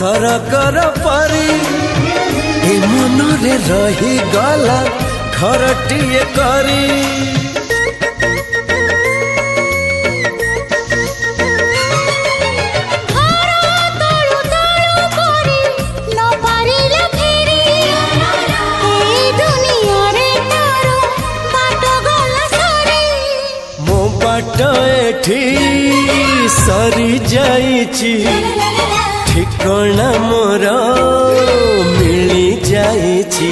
सरकर परी ए मनरे रही गला घरटीए करी एठी सरी जाइची ठिकाना मोर मिली जाइची।